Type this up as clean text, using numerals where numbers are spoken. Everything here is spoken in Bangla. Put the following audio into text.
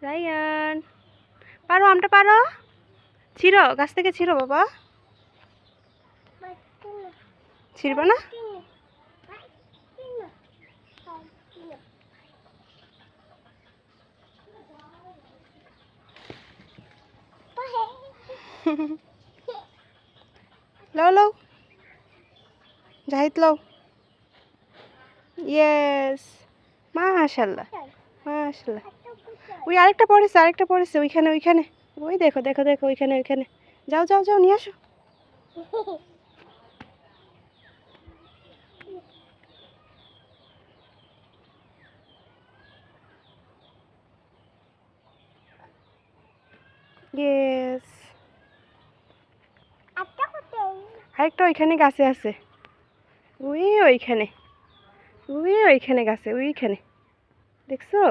রায়ান, পারো আমটা পারো। ছিঁড়ো, গাছ থেকে ছিঁড়ো বাবা। ছিঁড়বা না? লও লও, জাহিদ লও। ইয়েস, মাশাআল্লাহ মাশাআল্লাহ। ওই আরেকটা পড়েছে ওইখানে ওইখানে। ওই দেখো দেখো দেখো ওইখানে ওইখানে। যাও যাও যাও নিয়ে আসো। ইয়েস, আরেকটা ওইখানে গাছে আছে। ওইখানে, ওইখানে গাছে ওইখানে, দেখছো?